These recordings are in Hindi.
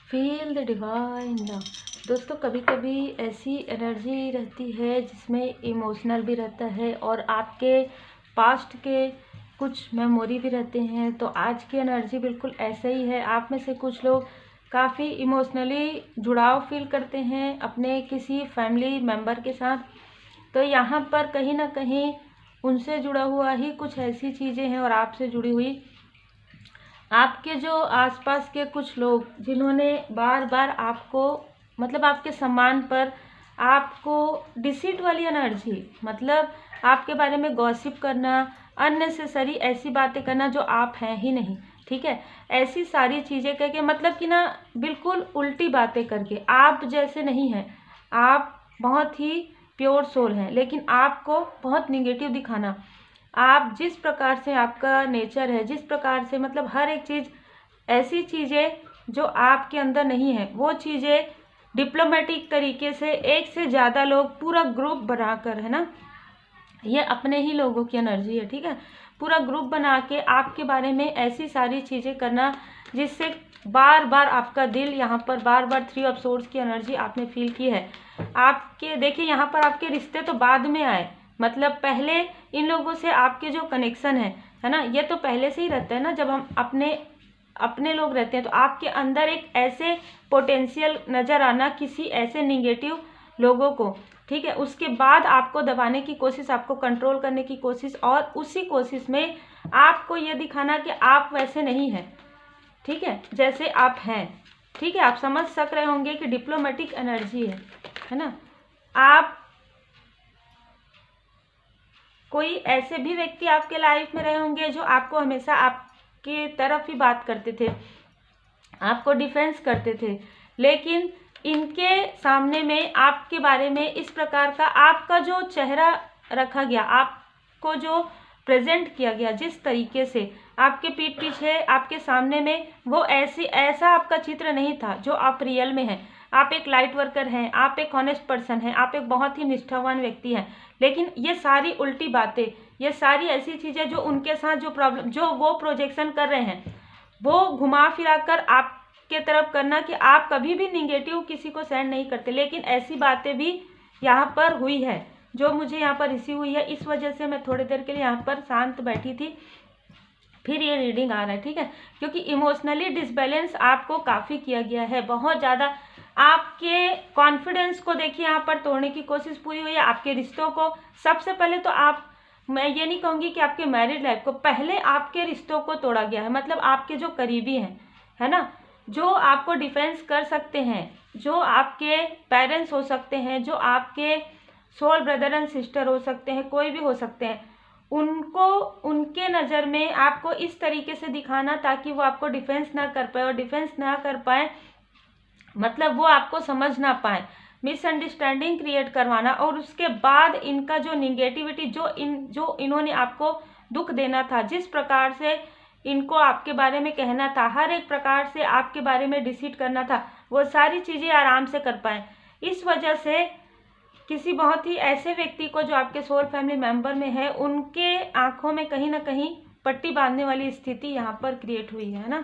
Feel the divine love. दोस्तों, कभी कभी ऐसी एनर्जी रहती है जिसमें इमोशनल भी रहता है और आपके पास्ट के कुछ मेमोरी भी रहते हैं। तो आज की एनर्जी बिल्कुल ऐसा ही है। आप में से कुछ लोग काफ़ी इमोशनली जुड़ाव फील करते हैं अपने किसी फैमिली मेम्बर के साथ। तो यहाँ पर कहीं ना कहीं उनसे जुड़ा हुआ ही कुछ ऐसी चीज़ें हैं और आपसे जुड़ी हुई आपके जो आसपास के कुछ लोग जिन्होंने बार बार आपको मतलब आपके सम्मान पर आपको डिसीट वाली एनर्जी, मतलब आपके बारे में गॉसिप करना, अननेसेसरी ऐसी बातें करना जो आप हैं ही नहीं, ठीक है, ऐसी सारी चीज़ें करके, मतलब कि ना बिल्कुल उल्टी बातें करके, आप जैसे नहीं हैं, आप बहुत ही प्योर सोल हैं, लेकिन आपको बहुत निगेटिव दिखाना, आप जिस प्रकार से आपका नेचर है, जिस प्रकार से मतलब हर एक चीज़, ऐसी चीज़ें जो आपके अंदर नहीं है वो चीज़ें डिप्लोमेटिक तरीके से एक से ज़्यादा लोग पूरा ग्रुप बनाकर, है ना, ये अपने ही लोगों की एनर्जी है, ठीक है, पूरा ग्रुप बना के आपके बारे में ऐसी सारी चीज़ें करना जिससे बार बार आपका दिल यहाँ पर बार बार 3 ऑफ सोर्ड्स की एनर्जी आपने फील की है। आपके देखिए यहाँ पर आपके रिश्ते तो बाद में आए, मतलब पहले इन लोगों से आपके जो कनेक्शन है ना, ये तो पहले से ही रहता है ना। जब हम अपने लोग रहते हैं तो आपके अंदर एक ऐसे पोटेंशियल नज़र आना किसी ऐसे निगेटिव लोगों को, ठीक है, उसके बाद आपको दबाने की कोशिश, आपको कंट्रोल करने की कोशिश, और उसी कोशिश में आपको ये दिखाना कि आप वैसे नहीं हैं, ठीक है, जैसे आप हैं, ठीक है। आप समझ सक रहे होंगे कि डिप्लोमेटिक एनर्जी है ना। आप कोई ऐसे भी व्यक्ति आपके लाइफ में रहे होंगे जो आपको हमेशा आपके तरफ ही बात करते थे, आपको डिफेंस करते थे, लेकिन इनके सामने में आपके बारे में इस प्रकार का आपका जो चेहरा रखा गया, आपको जो प्रेजेंट किया गया, जिस तरीके से आपके पीठ पीछे आपके सामने में, वो ऐसा आपका चित्र नहीं था जो आप रियल में हैं। आप एक लाइट वर्कर हैं, आप एक ऑनेस्ट पर्सन हैं, आप एक बहुत ही निष्ठावान व्यक्ति हैं, लेकिन ये सारी उल्टी बातें, ये सारी ऐसी चीज़ें जो उनके साथ जो प्रॉब्लम, जो वो प्रोजेक्शन कर रहे हैं, वो घुमा फिरा कर आपके तरफ करना कि आप कभी भी निगेटिव किसी को सेंड नहीं करते, लेकिन ऐसी बातें भी यहाँ पर हुई है जो मुझे यहाँ पर रिसीव हुई है। इस वजह से मैं थोड़ी देर के लिए यहाँ पर शांत बैठी थी, फिर ये रीडिंग आ रहा है, ठीक है, क्योंकि इमोशनली डिसबैलेंस आपको काफ़ी किया गया है, बहुत ज़्यादा। आपके कॉन्फिडेंस को देखिए यहाँ पर तोड़ने की कोशिश पूरी हुई है, आपके रिश्तों को। सबसे पहले तो मैं ये नहीं कहूँगी कि आपके मैरिड लाइफ को, पहले आपके रिश्तों को तोड़ा गया है, मतलब आपके जो करीबी हैं, है ना, जो आपको डिफेंस कर सकते हैं, जो आपके पेरेंट्स हो सकते हैं, जो आपके सोल ब्रदर एंड सिस्टर हो सकते हैं, कोई भी हो सकते हैं, उनको उनके नज़र में आपको इस तरीके से दिखाना ताकि वो आपको डिफेंस ना कर पाए, और डिफेंस ना कर पाए मतलब वो आपको समझ ना पाए, मिसअंडरस्टैंडिंग क्रिएट करवाना, और उसके बाद इनका जो निगेटिविटी, जो इन्होंने आपको दुख देना था, जिस प्रकार से इनको आपके बारे में कहना था, हर एक प्रकार से आपके बारे में डिसीट करना था, वो सारी चीज़ें आराम से कर पाए। इस वजह से किसी बहुत ही ऐसे व्यक्ति को जो आपके सोल फैमिली मेंबर में है, उनके आंखों में कहीं ना कहीं पट्टी बांधने वाली स्थिति यहाँ पर क्रिएट हुई है ना।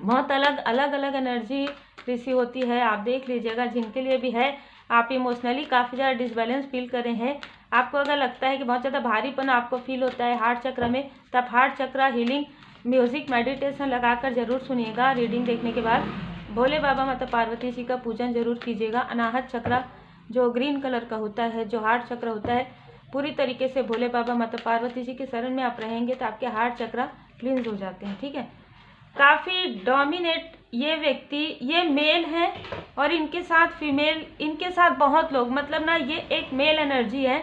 बहुत अलग एनर्जी रिसीव होती है, आप देख लीजिएगा। जिनके लिए भी है, आप इमोशनली काफ़ी ज़्यादा डिसबैलेंस फील कर रहे हैं, आपको अगर लगता है कि बहुत ज़्यादा भारीपन आपको फील होता है हार्ट चक्र में, तब हार्ट चक्र हीलिंग म्यूजिक मेडिटेशन लगाकर जरूर सुनिएगा। रीडिंग देखने के बाद भोले बाबा माता पार्वती जी का पूजन जरूर कीजिएगा। अनाहत चक्र जो ग्रीन कलर का होता है, जो हार्ट चक्र होता है, पूरी तरीके से भोले बाबा माता पार्वती जी के शरण में आप रहेंगे तो आपके हार्ट चक्र क्लींस हो जाते हैं, ठीक है। काफ़ी डोमिनेट ये व्यक्ति, ये मेल है, और इनके साथ फीमेल, इनके साथ बहुत लोग, मतलब ना ये एक मेल एनर्जी है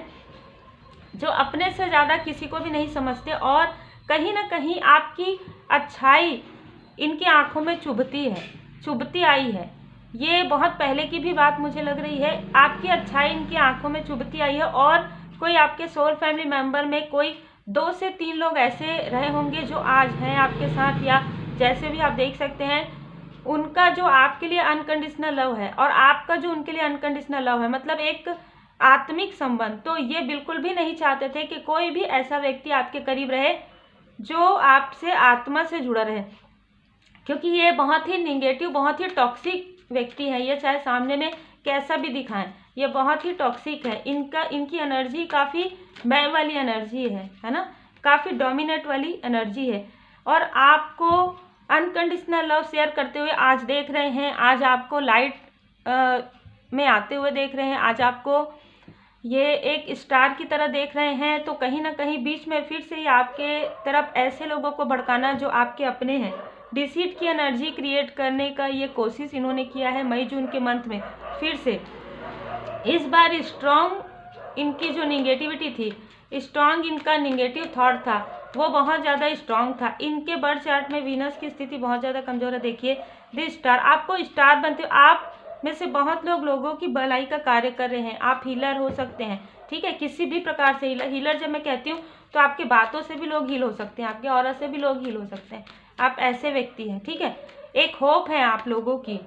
जो अपने से ज़्यादा किसी को भी नहीं समझते, और कहीं ना कहीं आपकी अच्छाई इनकी आंखों में चुभती आई है। ये बहुत पहले की भी बात मुझे लग रही है, आपकी अच्छाई इनकी आंखों में चुभती आई है, और कोई आपके सोल फैमिली मेंबर में कोई 2 से 3 लोग ऐसे रहे होंगे जो आज हैं आपके साथ, या जैसे भी आप देख सकते हैं, उनका जो आपके लिए अनकंडीशनल लव है और आपका जो उनके लिए अनकंडीशनल लव है, मतलब एक आत्मिक संबंध। तो ये बिल्कुल भी नहीं चाहते थे कि कोई भी ऐसा व्यक्ति आपके करीब रहे जो आपसे आत्मा से जुड़ा रहे, क्योंकि ये बहुत ही निगेटिव, बहुत ही टॉक्सिक व्यक्ति है। ये चाहे सामने में कैसा भी दिखाएं, ये बहुत ही टॉक्सिक है। इनकी एनर्जी काफ़ी मैं वाली एनर्जी है ना, काफ़ी डोमिनेट वाली एनर्जी है। और आपको अनकंडीशनल लव शेयर करते हुए आज देख रहे हैं, आज आपको लाइट में आते हुए देख रहे हैं, आज आपको ये एक स्टार की तरह देख रहे हैं। तो कहीं ना कहीं बीच में फिर से ही आपके तरफ ऐसे लोगों को भड़काना जो आपके अपने हैं, डिसीट की एनर्जी क्रिएट करने का ये कोशिश इन्होंने किया है मई जून के मंथ में। फिर से इस बार स्ट्रॉन्ग इनकी जो निगेटिविटी थी, स्ट्रॉन्ग इनका निगेटिव थॉट था, वो बहुत ज़्यादा स्ट्रॉन्ग था। इनके बर्थ चार्ट में वीनस की स्थिति बहुत ज़्यादा कमज़ोर है। देखिए द स्टार, आपको स्टार बनते हो, आप में से बहुत लोगों की भलाई का कार्य कर रहे हैं। आप हीलर हो सकते हैं, ठीक है, किसी भी प्रकार से हीलर जब मैं कहती हूँ तो आपकी बातों से भी लोग हील हो सकते हैं, आपके ऑरा से भी लोग हील हो सकते हैं। आप ऐसे व्यक्ति हैं, ठीक है, एक होप है आप लोगों की,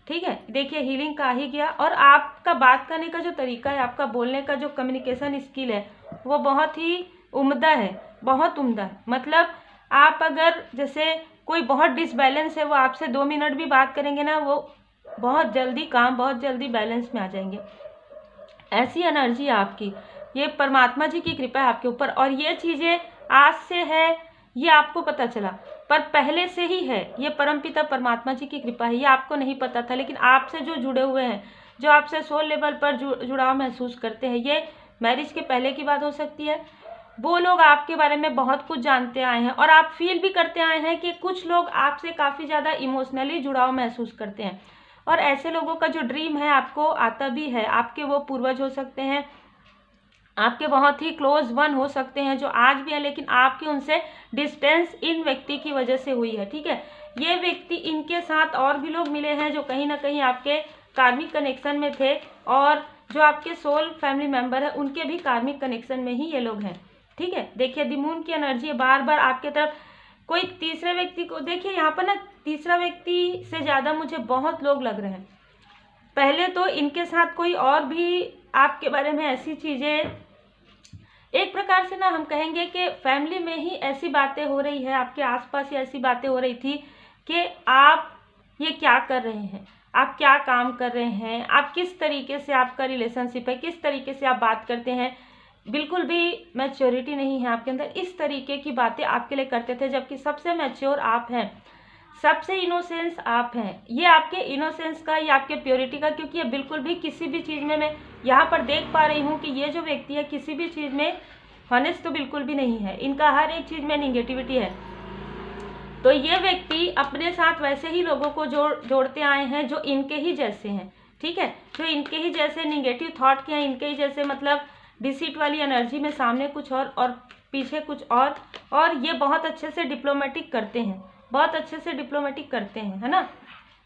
ठीक है। देखिए हीलिंग का ही गया। और आपका बात करने का जो तरीका है, आपका बोलने का जो कम्युनिकेशन स्किल है, वो बहुत ही उम्दा है, बहुत उम्दा है। मतलब आप अगर जैसे कोई बहुत डिसबैलेंस है, वो आपसे 2 मिनट भी बात करेंगे ना, वो बहुत जल्दी काम, बहुत जल्दी बैलेंस में आ जाएंगे। ऐसी एनर्जी है आपकी, ये परमात्मा जी की कृपा है आपके ऊपर। और ये चीज़ें आज से है, ये आपको पता चला, पर पहले से ही है। ये परमपिता परमात्मा जी की कृपा है, ये आपको नहीं पता था। लेकिन आपसे जो जुड़े हुए हैं, जो आपसे सोल लेवल पर जुड़ाव महसूस करते हैं, ये मैरिज के पहले की बात हो सकती है, वो लोग आपके बारे में बहुत कुछ जानते आए हैं। और आप फील भी करते आए हैं कि कुछ लोग आपसे काफ़ी ज़्यादा इमोशनली जुड़ाव महसूस करते हैं। और ऐसे लोगों का जो ड्रीम है आपको आता भी है, आपके वो पूर्वज हो सकते हैं, आपके बहुत ही क्लोज वन हो सकते हैं जो आज भी है, लेकिन आपकी उनसे डिस्टेंस इन व्यक्ति की वजह से हुई है, ठीक है। ये व्यक्ति, इनके साथ और भी लोग मिले हैं जो कहीं ना कहीं आपके कार्मिक कनेक्शन में थे, और जो आपके सोल फैमिली मेंबर है उनके भी कार्मिक कनेक्शन में ही ये लोग हैं, ठीक है। देखिए द मून की एनर्जी बार बार आपके तरफ कोई तीसरे व्यक्ति को, देखिए यहाँ पर ना तीसरा व्यक्ति से ज़्यादा मुझे बहुत लोग लग रहे हैं। पहले तो इनके साथ कोई और भी आपके बारे में ऐसी चीज़ें, एक प्रकार से ना हम कहेंगे कि फैमिली में ही ऐसी बातें हो रही है, आपके आसपास ही ऐसी बातें हो रही थी कि आप ये क्या कर रहे हैं, आप क्या काम कर रहे हैं, आप किस तरीके से आपका रिलेशनशिप है, किस तरीके से आप बात करते हैं, बिल्कुल भी मैच्योरिटी नहीं है आपके अंदर। इस तरीके की बातें आपके लिए करते थे, जबकि सबसे मैच्योर आप हैं, सबसे इनोसेंस आप हैं। ये आपके इनोसेंस का, ये आपके प्योरिटी का, क्योंकि ये बिल्कुल भी किसी भी चीज़ में, मैं यहाँ पर देख पा रही हूँ कि ये जो व्यक्ति है किसी भी चीज़ में हॉनेस्ट तो बिल्कुल भी नहीं है, इनका हर एक चीज़ में निगेटिविटी है। तो ये व्यक्ति अपने साथ वैसे ही लोगों को जोड़ते आए हैं जो इनके ही जैसे हैं, ठीक है, जो इनके ही जैसे निगेटिव थॉट के हैं, इनके ही जैसे मतलब डिसीट वाली एनर्जी में सामने कुछ और पीछे कुछ और ये बहुत अच्छे से डिप्लोमेटिक करते हैं, बहुत अच्छे से डिप्लोमेटिक करते हैं, है ना।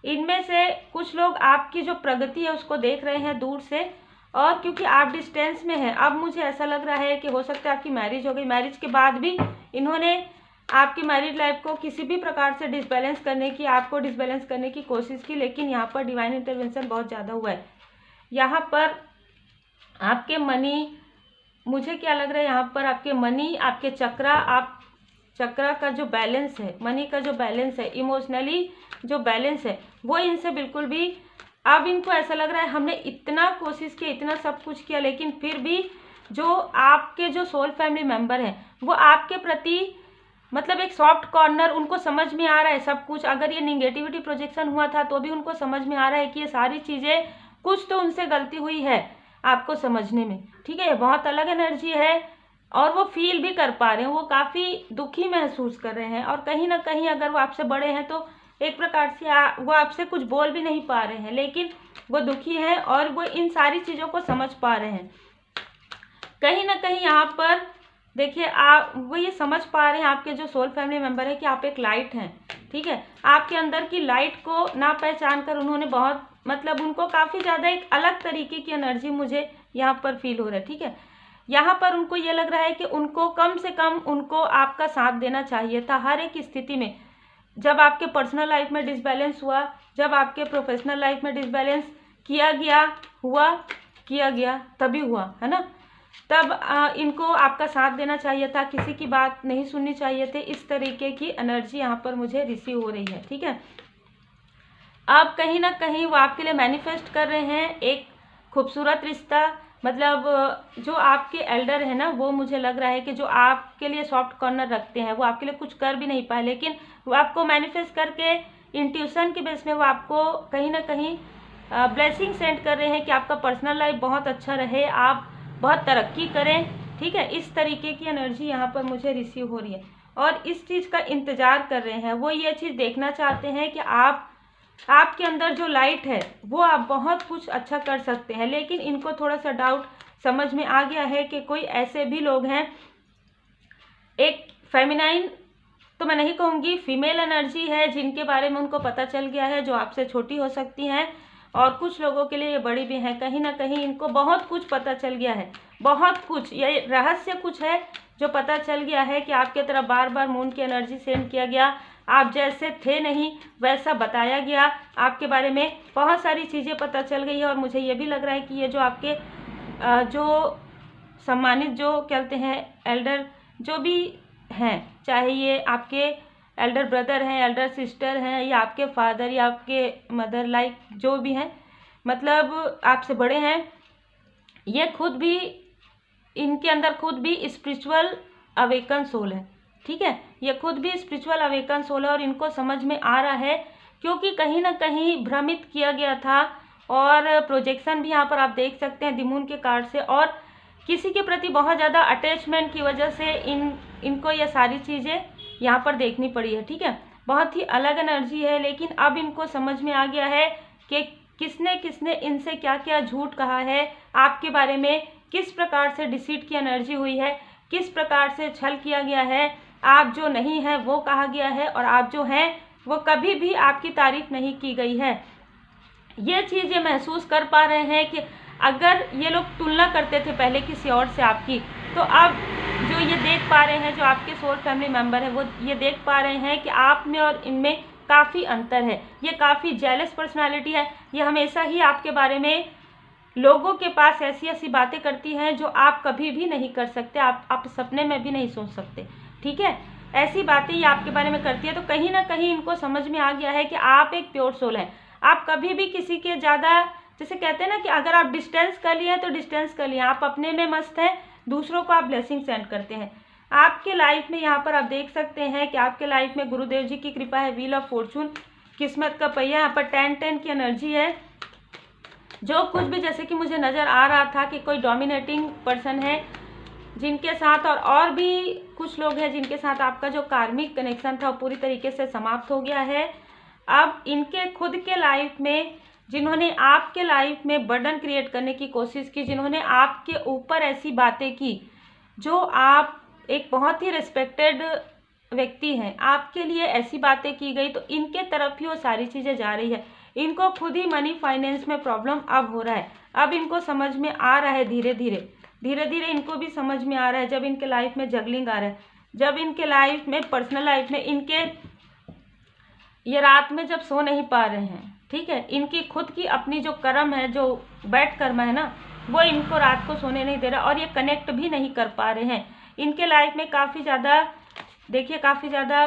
इनमें से कुछ लोग आपकी जो प्रगति है उसको देख रहे हैं दूर से, और क्योंकि आप डिस्टेंस में हैं, अब मुझे ऐसा लग रहा है कि हो सकता है आपकी मैरिज हो गई, मैरिज के बाद भी इन्होंने आपकी मैरिड लाइफ को किसी भी प्रकार से डिसबैलेंस करने की, आपको डिसबैलेंस करने की कोशिश की, लेकिन यहाँ पर डिवाइन इंटरवेंशन बहुत ज़्यादा हुआ है। यहाँ पर आपके मनी, मुझे क्या लग रहा है, यहाँ पर आपके मनी, आपके चक्रा का जो बैलेंस है, मनी का जो बैलेंस है, इमोशनली जो बैलेंस है, वो इनसे बिल्कुल भी, अब इनको ऐसा लग रहा है हमने इतना कोशिश की, इतना सब कुछ किया, लेकिन फिर भी जो आपके जो सोल फैमिली मेंबर हैं वो आपके प्रति मतलब एक सॉफ्ट कॉर्नर, उनको समझ में आ रहा है सब कुछ। अगर ये निगेटिविटी प्रोजेक्शन हुआ था तो भी उनको समझ में आ रहा है कि ये सारी चीज़ें, कुछ तो उनसे गलती हुई है आपको समझने में, ठीक है। बहुत अलग एनर्जी है और वो फील भी कर पा रहे हैं, वो काफ़ी दुखी महसूस कर रहे हैं, और कहीं ना कहीं अगर वो आपसे बड़े हैं तो एक प्रकार से वो आपसे कुछ बोल भी नहीं पा रहे हैं, लेकिन वो दुखी हैं और वो इन सारी चीज़ों को समझ पा रहे हैं। कहीं ना कहीं यहाँ पर देखिए वो ये समझ पा रहे हैं, आपके जो सोल फैमिली मेंबर है, कि आप एक लाइट हैं, ठीक है। आपके अंदर की लाइट को ना पहचान कर उन्होंने बहुत मतलब उनको काफ़ी ज़्यादा एक अलग तरीके की एनर्जी मुझे यहाँ पर फील हो रहा है, ठीक है। यहाँ पर उनको ये लग रहा है कि उनको कम से कम उनको आपका साथ देना चाहिए था हर एक स्थिति में। जब आपके पर्सनल लाइफ में डिसबैलेंस हुआ, जब आपके प्रोफेशनल लाइफ में डिसबैलेंस किया गया तभी हुआ, है ना। तब इनको आपका साथ देना चाहिए था, किसी की बात नहीं सुननी चाहिए थी। इस तरीके की एनर्जी यहाँ पर मुझे रिसीव हो रही है, ठीक है। अब कहीं ना कहीं वो आपके लिए मैनिफेस्ट कर रहे हैं एक खूबसूरत रिश्ता, मतलब जो आपके एल्डर है ना, वो मुझे लग रहा है कि जो आपके लिए सॉफ्ट कॉर्नर रखते हैं, वो आपके लिए कुछ कर भी नहीं पाए, लेकिन वो आपको मैनिफेस्ट करके इंट्यूशन के बेस में वो आपको कहीं ना कहीं ब्लेसिंग सेंड कर रहे हैं कि आपका पर्सनल लाइफ बहुत अच्छा रहे, आप बहुत तरक्की करें, ठीक है। इस तरीके की एनर्जी यहाँ पर मुझे रिसीव हो रही है और इस चीज़ का इंतज़ार कर रहे हैं। वो ये चीज़ देखना चाहते हैं कि आपके अंदर जो लाइट है वो आप बहुत कुछ अच्छा कर सकते हैं, लेकिन इनको थोड़ा सा डाउट समझ में आ गया है कि कोई ऐसे भी लोग हैं, एक फेमिनाइन तो मैं नहीं कहूँगी, फीमेल एनर्जी है जिनके बारे में उनको पता चल गया है, जो आपसे छोटी हो सकती हैं और कुछ लोगों के लिए ये बड़ी भी हैं। कहीं ना कहीं इनको बहुत कुछ पता चल गया है, बहुत कुछ, ये रहस्य कुछ है जो पता चल गया है कि आपके तरफ बार बार मून की एनर्जी सेंड किया गया, आप जैसे थे नहीं वैसा बताया गया, आपके बारे में बहुत सारी चीज़ें पता चल गई है। और मुझे ये भी लग रहा है कि ये जो आपके जो सम्मानित जो कहते हैं एल्डर जो भी हैं, चाहे ये आपके एल्डर ब्रदर हैं, एल्डर सिस्टर हैं, या आपके फादर या आपके मदर, लाइक जो भी हैं, मतलब आपसे बड़े हैं, ये खुद भी, इनके अंदर खुद भी स्पिरिचुअल अवेकन सोल है, ठीक है। ये खुद भी स्पिरिचुअल अवेकन सोल है और इनको समझ में आ रहा है, क्योंकि कहीं ना कहीं भ्रमित किया गया था और प्रोजेक्शन भी यहाँ पर आप देख सकते हैं द मून के कार्ड से, और किसी के प्रति बहुत ज़्यादा अटैचमेंट की वजह से इनको ये सारी चीज़ें यहाँ पर देखनी पड़ी है, ठीक है। बहुत ही अलग एनर्जी है, लेकिन अब इनको समझ में आ गया है कि किसने किसने इनसे क्या क्या झूठ कहा है आपके बारे में, किस प्रकार से डिसीट की एनर्जी हुई है, किस प्रकार से छल किया गया है, आप जो नहीं है वो कहा गया है और आप जो हैं वो कभी भी आपकी तारीफ नहीं की गई है। ये चीज़ ये महसूस कर पा रहे हैं कि अगर ये लोग तुलना करते थे पहले किसी और से आपकी, तो अब जो ये देख पा रहे हैं, जो आपके सोल फैमिली मेम्बर है, वो ये देख पा रहे हैं कि आप में और इनमें काफ़ी अंतर है। ये काफ़ी जेलस पर्सनालिटी है, ये हमेशा ही आपके बारे में लोगों के पास ऐसी ऐसी बातें करती हैं जो आप कभी भी नहीं कर सकते, आप सपने में भी नहीं सोच सकते, ठीक है। ऐसी बातें ये आपके बारे में करती है, तो कहीं ना कहीं इनको समझ में आ गया है कि आप एक प्योर सोल हैं। आप कभी भी किसी के ज़्यादा, जैसे कहते हैं ना कि अगर आप डिस्टेंस कर लिए तो डिस्टेंस कर लिए, आप अपने में मस्त हैं, दूसरों को आप ब्लेसिंग सेंड करते हैं। आपके लाइफ में यहाँ पर आप देख सकते हैं कि आपके लाइफ में गुरुदेव जी की कृपा है, व्हील ऑफ फॉर्चून, किस्मत का पहिया, यहाँ पर 10-10 की एनर्जी है। जो कुछ भी जैसे कि मुझे नज़र आ रहा था कि कोई डोमिनेटिंग पर्सन है जिनके साथ, और भी कुछ लोग हैं जिनके साथ आपका जो कार्मिक कनेक्शन था वो पूरी तरीके से समाप्त हो गया है। अब इनके खुद के लाइफ में, जिन्होंने आपके लाइफ में बर्डन क्रिएट करने की कोशिश की, जिन्होंने आपके ऊपर ऐसी बातें की, जो आप एक बहुत ही रिस्पेक्टेड व्यक्ति हैं, आपके लिए ऐसी बातें की गई, तो इनके तरफ ही वो सारी चीज़ें जा रही है। इनको खुद ही मनी फाइनेंस में प्रॉब्लम अब हो रहा है। अब इनको समझ में आ रहा है, धीरे धीरे इनको भी समझ में आ रहा है, जब इनके लाइफ में जगलिंग आ रहा है, जब इनके लाइफ में, पर्सनल लाइफ में, इनके ये रात में जब सो नहीं पा रहे हैं, ठीक है, इनकी खुद की अपनी जो कर्म है, जो बैड कर्म है ना, वो इनको रात को सोने नहीं दे रहा और ये कनेक्ट भी नहीं कर पा रहे हैं। इनके लाइफ में काफ़ी ज़्यादा, देखिए, काफ़ी ज़्यादा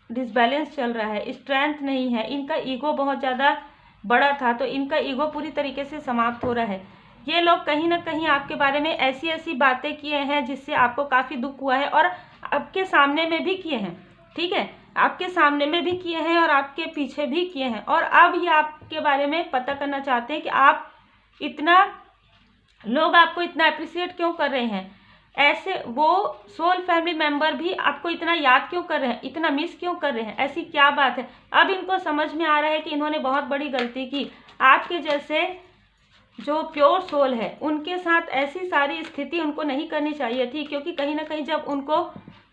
डिसबैलेंस चल रहा है, स्ट्रेंथ नहीं है, इनका ईगो बहुत ज़्यादा बड़ा था, तो इनका ईगो पूरी तरीके से समाप्त हो रहा है। ये लोग कहीं ना कहीं आपके बारे में ऐसी ऐसी बातें किए हैं जिससे आपको काफ़ी दुख हुआ है, और आपके सामने में भी किए हैं, ठीक है, आपके सामने में भी किए हैं और आपके पीछे भी किए हैं। और अब ये आपके बारे में पता करना चाहते हैं कि आप इतना, लोग आपको इतना अप्रिशिएट क्यों कर रहे हैं, ऐसे वो सोल फैमिली मेंबर भी आपको इतना याद क्यों कर रहे हैं, इतना मिस क्यों कर रहे हैं, ऐसी क्या बात है। अब इनको समझ में आ रहा है कि इन्होंने बहुत बड़ी गलती की। आपके जैसे जो प्योर सोल है उनके साथ ऐसी सारी स्थिति उनको नहीं करनी चाहिए थी, क्योंकि कहीं ना कहीं जब उनको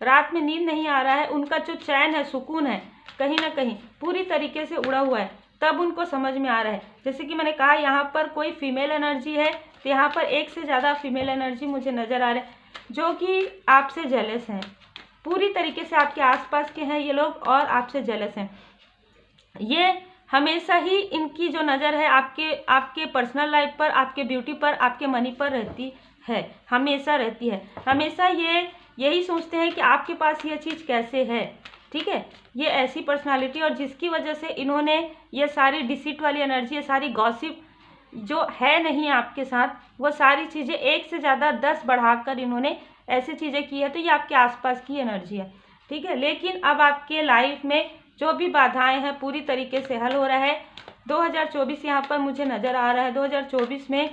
रात में नींद नहीं आ रहा है, उनका जो चैन है, सुकून है, कहीं ना कहीं पूरी तरीके से उड़ा हुआ है, तब उनको समझ में आ रहा है। जैसे कि मैंने कहा, यहाँ पर कोई फीमेल एनर्जी है, तो यहाँ पर एक से ज़्यादा फीमेल एनर्जी मुझे नज़र आ रहा है, जो कि आपसे जेलस हैं, पूरी तरीके से आपके आसपास के हैं ये लोग और आपसे जेलस हैं। ये हमेशा ही इनकी जो नज़र है आपके पर्सनल लाइफ पर, आपके ब्यूटी पर, आपके मनी पर है, हमेशा रहती है। हमेशा ये यही सोचते हैं कि आपके पास ये चीज़ कैसे है, ठीक है। ये ऐसी पर्सनालिटी, और जिसकी वजह से इन्होंने ये सारी डिसीट वाली एनर्जी, ये सारी गॉसिप जो है नहीं आपके साथ, वो सारी चीज़ें एक से ज़्यादा 10 बढ़ाकर इन्होंने ऐसी चीज़ें की है। तो ये आपके आसपास की एनर्जी है, ठीक है। लेकिन अब आपके लाइफ में जो भी बाधाएं हैं पूरी तरीके से हल हो रहा है। 2024 यहाँ पर मुझे नज़र आ रहा है। 2024 में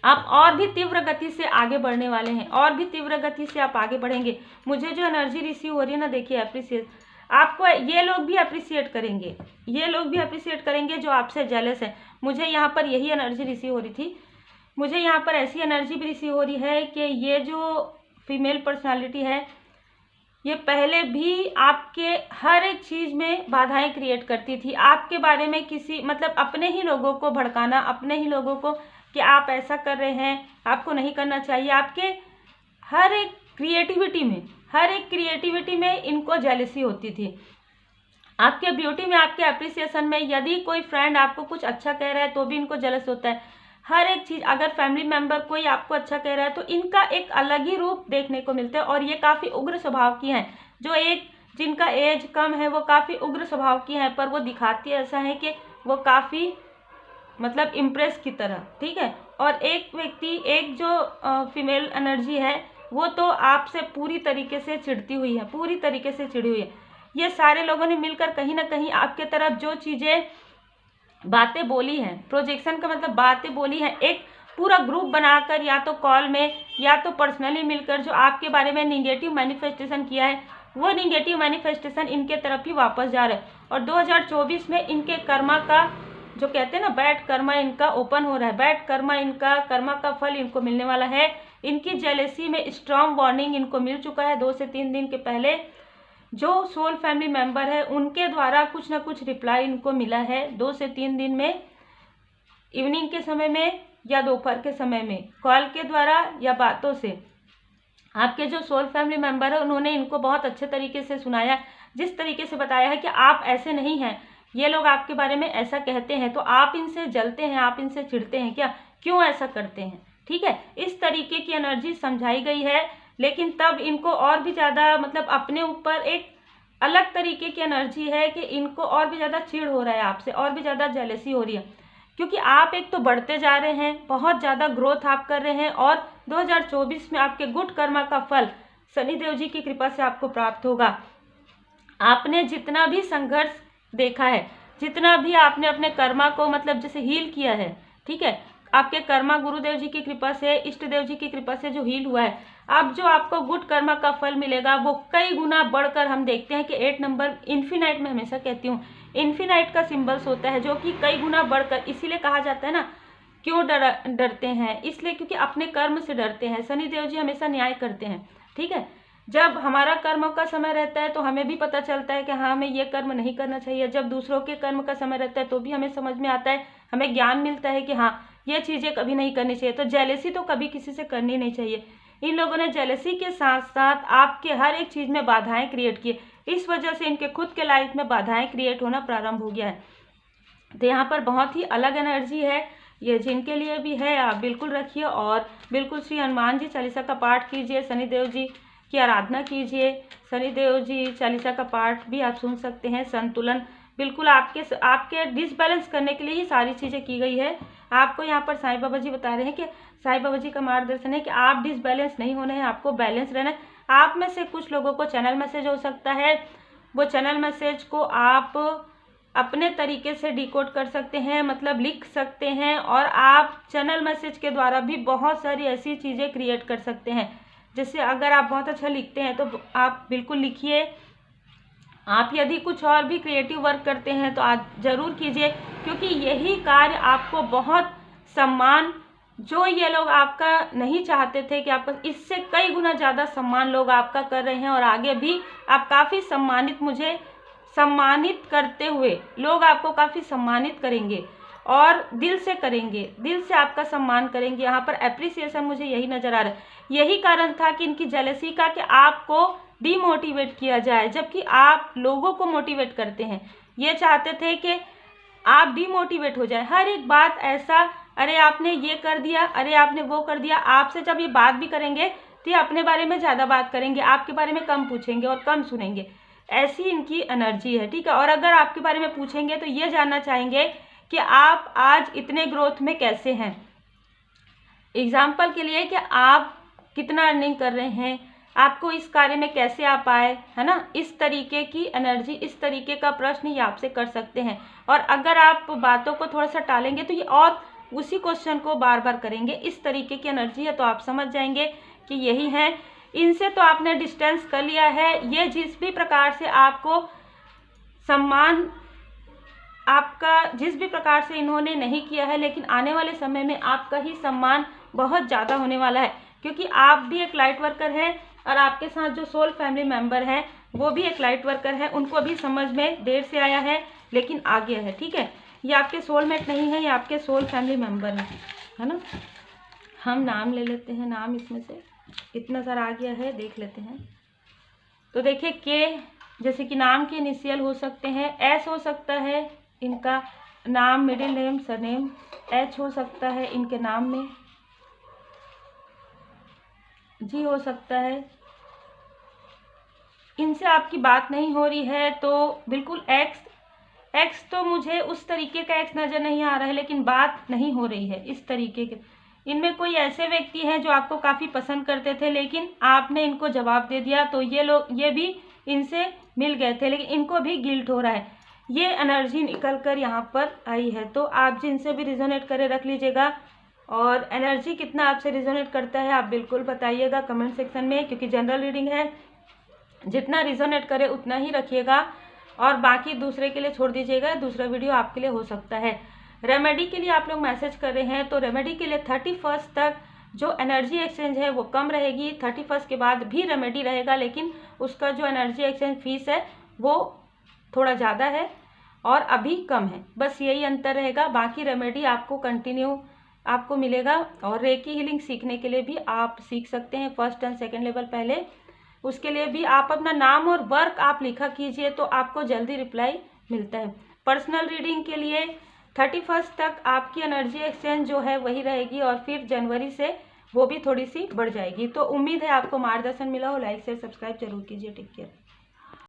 आप और भी तीव्र गति से आगे बढ़ने वाले हैं, और भी तीव्र गति से आप आगे बढ़ेंगे। मुझे जो एनर्जी रिसीव हो रही है ना, देखिए अप्रिसिएट, आपको ये लोग भी अप्रिसिएट करेंगे, ये लोग भी अप्रिसिएट करेंगे जो आपसे जेलस है। मुझे यहाँ पर यही एनर्जी रिसीव हो रही थी। मुझे यहाँ पर ऐसी एनर्जी भी रिसीव हो रही है कि ये जो फीमेल पर्सनालिटी है, ये पहले भी आपके हर एक चीज़ में बाधाएं क्रिएट करती थी। आपके बारे में किसी मतलब अपने ही लोगों को भड़काना, अपने ही लोगों को कि आप ऐसा कर रहे हैं, आपको नहीं करना चाहिए। आपके हर एक क्रिएटिविटी में इनको जेलसी होती थी। आपके ब्यूटी में, आपके अप्रिसिएशन में, यदि कोई फ्रेंड आपको कुछ अच्छा कह रहा है तो भी इनको जेलस होता है। हर एक चीज़, अगर फैमिली मेंबर कोई आपको अच्छा कह रहा है तो इनका एक अलग ही रूप देखने को मिलता है। और ये काफ़ी उग्र स्वभाव की हैं। जो एक जिनका एज कम है वो काफ़ी उग्र स्वभाव की हैं, पर वो दिखाती ऐसा है कि वो काफ़ी मतलब इम्प्रेस की तरह, ठीक है। और एक व्यक्ति, एक जो फीमेल एनर्जी है, वो तो आपसे पूरी तरीके से चिढ़ती हुई है, पूरी तरीके से चिढ़ी हुई है। ये सारे लोगों ने मिलकर कहीं ना कहीं आपके तरफ जो चीज़ें बातें बोली हैं, प्रोजेक्शन का मतलब बातें बोली हैं, एक पूरा ग्रुप बनाकर या तो कॉल में या तो पर्सनली मिलकर जो आपके बारे में निगेटिव मैनिफेस्टेशन किया है, वो निगेटिव मैनिफेस्टेशन इनके तरफ ही वापस जा रहा है। और 2024 में इनके कर्मा का जो कहते हैं ना, बैड कर्मा इनका ओपन हो रहा है। बैड कर्मा, इनका कर्मा का फल इनको मिलने वाला है। इनकी जेलेसी में स्ट्रॉन्ग वार्निंग इनको मिल चुका है 2 से 3 दिन के पहले। जो सोल फैमिली मेंबर है उनके द्वारा कुछ ना कुछ रिप्लाई इनको मिला है 2 से 3 दिन में, इवनिंग के समय में या दोपहर के समय में, कॉल के द्वारा या बातों से। आपके जो सोल फैमिली मेंबर है उन्होंने इनको बहुत अच्छे तरीके से सुनाया, जिस तरीके से बताया है कि आप ऐसे नहीं हैं, ये लोग आपके बारे में ऐसा कहते हैं तो आप इनसे जलते हैं, आप इनसे चिढ़ते हैं क्या, क्यों ऐसा करते हैं, ठीक है। इस तरीके की एनर्जी समझाई गई है। लेकिन तब इनको और भी ज़्यादा मतलब अपने ऊपर एक अलग तरीके की एनर्जी है कि इनको और भी ज़्यादा चिढ़ हो रहा है आपसे, और भी ज़्यादा जेलसी हो रही है। क्योंकि आप एक तो बढ़ते जा रहे हैं, बहुत ज़्यादा ग्रोथ आप कर रहे हैं, और 2024 में आपके गुड कर्मा का फल शनिदेव जी की कृपा से आपको प्राप्त होगा। आपने जितना भी संघर्ष देखा है, जितना भी आपने अपने कर्मा को मतलब जैसे हील किया है, ठीक है, आपके कर्मा गुरुदेव जी की कृपा से, इष्ट देव जी की कृपा से जो हील हुआ है, अब जो आपको गुड कर्मा का फल मिलेगा वो कई गुना बढ़कर, हम देखते हैं कि 8 नंबर इन्फिनाइट में, हमेशा कहती हूँ इन्फिनाइट का सिंबल्स होता है, जो कि कई गुना बढ़कर, इसीलिए कहा जाता है ना क्यों डरते हैं, इसलिए क्योंकि अपने कर्म से डरते हैं। शनिदेव जी हमेशा न्याय करते हैं, ठीक है। जब हमारा कर्म का समय रहता है तो हमें भी पता चलता है कि हाँ हमें ये कर्म नहीं करना चाहिए। जब दूसरों के कर्म का समय रहता है तो भी हमें समझ में आता है, हमें ज्ञान मिलता है कि हाँ ये चीज़ें कभी नहीं करनी चाहिए। तो जेलेसी तो कभी किसी से करनी नहीं चाहिए। इन लोगों ने जेलेसी के साथ साथ आपके हर एक चीज़ में बाधाएं क्रिएट की, इस वजह से इनके खुद के लाइफ में बाधाएं क्रिएट होना प्रारंभ हो गया है। तो यहाँ पर बहुत ही अलग एनर्जी है, ये जिनके लिए भी है आप बिल्कुल रखिए। और बिल्कुल श्री हनुमान जी चालीसा का पाठ कीजिए, शनिदेव जी की आराधना कीजिए। शनिदेव जी चालीसा का पाठ भी आप सुन सकते हैं। संतुलन बिल्कुल आपके डिसबैलेंस करने के लिए ही सारी चीज़ें की गई है। आपको यहाँ पर साईं बाबा जी बता रहे हैं कि साईं बाबा जी का मार्गदर्शन है कि आप डिसबैलेंस नहीं होना है, आपको बैलेंस रहना है। आप में से कुछ लोगों को चैनल मैसेज हो सकता है, वो चैनल मैसेज को आप अपने तरीके से डिकोड कर सकते हैं, मतलब लिख सकते हैं। और आप चैनल मैसेज के द्वारा भी बहुत सारी ऐसी चीज़ें क्रिएट कर सकते हैं। जैसे अगर आप बहुत अच्छा लिखते हैं तो आप बिल्कुल लिखिए। आप यदि कुछ और भी क्रिएटिव वर्क करते हैं तो आप ज़रूर कीजिए, क्योंकि यही कार्य आपको बहुत सम्मान, जो ये लोग आपका नहीं चाहते थे कि आपका, इससे कई गुना ज़्यादा सम्मान लोग आपका कर रहे हैं। और आगे भी आप काफ़ी सम्मानित, मुझे सम्मानित करते हुए लोग आपको काफ़ी सम्मानित करेंगे और दिल से करेंगे, दिल से आपका सम्मान करेंगे। यहाँ पर एप्रिसिएशन मुझे यही नज़र आ रहा है। यही कारण था कि इनकी जेलसी का, कि आपको डीमोटिवेट किया जाए, जबकि आप लोगों को मोटिवेट करते हैं। ये चाहते थे कि आप डीमोटिवेट हो जाए, हर एक बात ऐसा अरे आपने ये कर दिया, अरे आपने वो कर दिया। आपसे जब ये बात भी करेंगे तो ये अपने बारे में ज़्यादा बात करेंगे, आपके बारे में कम पूछेंगे और कम सुनेंगे। ऐसी इनकी एनर्जी है, ठीक है। और अगर आपके बारे में पूछेंगे तो ये जानना चाहेंगे कि आप आज इतने ग्रोथ में कैसे हैं। एग्जाम्पल के लिए कि आप कितना अर्निंग कर रहे हैं, आपको इस कार्य में कैसे आप आए, है ना। इस तरीके की एनर्जी, इस तरीके का प्रश्न ये आपसे कर सकते हैं। और अगर आप बातों को थोड़ा सा टालेंगे तो ये और उसी क्वेश्चन को बार बार करेंगे। इस तरीके की एनर्जी है, तो आप समझ जाएंगे कि यही है। इनसे तो आपने डिस्टेंस कर लिया है। ये जिस भी प्रकार से आपको सम्मान, आपका जिस भी प्रकार से इन्होंने नहीं किया है, लेकिन आने वाले समय में आपका ही सम्मान बहुत ज़्यादा होने वाला है, क्योंकि आप भी एक लाइट वर्कर हैं और आपके साथ जो सोल फैमिली मेंबर हैं वो भी एक लाइट वर्कर है। उनको अभी समझ में देर से आया है, लेकिन आ गया है, ठीक है। ये आपके सोलमेट नहीं है, ये आपके सोल फैमिली मेंबर हैं, है ना। हम नाम ले लेते हैं, नाम इसमें से इतना सारा आ गया है, देख लेते हैं। तो देखिए के, जैसे कि नाम के इनिशियल हो सकते हैं, एस हो सकता है इनका नाम, मिडिल नेम, सरनेम। एच हो सकता है इनके नाम में, जी हो सकता है। इनसे आपकी बात नहीं हो रही है तो बिल्कुल एक्स तो मुझे उस तरीके का एक्स नज़र नहीं आ रहा है, लेकिन बात नहीं हो रही है इस तरीके के। इनमें कोई ऐसे व्यक्ति हैं जो आपको काफ़ी पसंद करते थे, लेकिन आपने इनको जवाब दे दिया, तो ये भी इनसे मिल गए थे, लेकिन इनको भी गिल्ट हो रहा है। ये एनर्जी निकल कर यहाँ पर आई है। तो आप जिनसे भी रिजोनेट करे रख लीजिएगा। और एनर्जी कितना आपसे रिजोनेट करता है आप बिल्कुल बताइएगा कमेंट सेक्शन में, क्योंकि जनरल रीडिंग है, जितना रिजोनेट करे उतना ही रखिएगा और बाकी दूसरे के लिए छोड़ दीजिएगा। दूसरा वीडियो आपके लिए हो सकता है। रेमेडी के लिए आप लोग मैसेज कर रहे हैं, तो रेमेडी के लिए 31 तक जो एनर्जी एक्सचेंज है वो कम रहेगी। 31 के बाद भी रेमेडी रहेगा, लेकिन उसका जो एनर्जी एक्सचेंज फीस है वो थोड़ा ज़्यादा है और अभी कम है। बस यही अंतर रहेगा। बाकी रेमेडी आपको कंटिन्यू आपको मिलेगा। और रेकी हीलिंग सीखने के लिए भी आप सीख सकते हैं 1st एंड 2nd लेवल पहले। उसके लिए भी आप अपना नाम और वर्क आप लिखा कीजिए, तो आपको जल्दी रिप्लाई मिलता है। पर्सनल रीडिंग के लिए 31 तक आपकी एनर्जी एक्सचेंज जो है वही रहेगी और फिर जनवरी से वो भी थोड़ी सी बढ़ जाएगी। तो उम्मीद है आपको मार्गदर्शन मिला हो। लाइक शेयर सब्सक्राइब जरूर कीजिए। Take care.